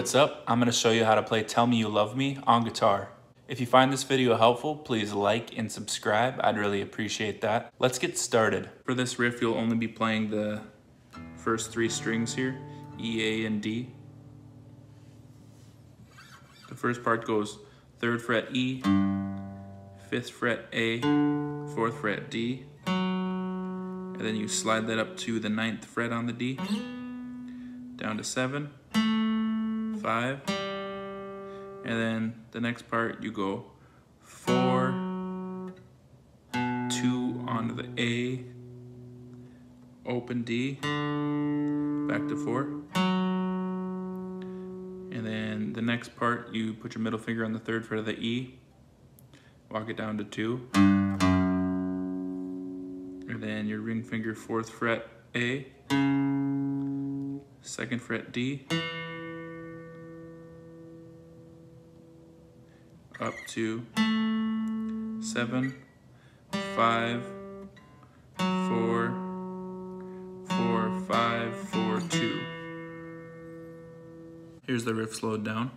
what's up? I'm going to show you how to play Tell Me You Love Me on guitar. If you find this video helpful, please like and subscribe. I'd really appreciate that. Let's get started. For this riff, you'll only be playing the first three strings here, E, A, and D. The first part goes 3rd fret E, 5th fret A, 4th fret D, and then you slide that up to the 9th fret on the D, down to 7, 5, and then the next part you go 4, 2 onto the A, open D, back to 4, and then the next part you put your middle finger on the 3rd fret of the E, walk it down to 2, and then your ring finger 4th fret A, 2nd fret D, up to 7, 5, 4, 4, 5, 4, 2. Here's the riff slowed down.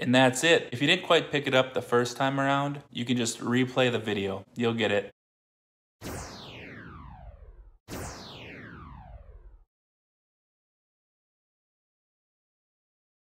And that's it. If you didn't quite pick it up the first time around, you can just replay the video. You'll get it.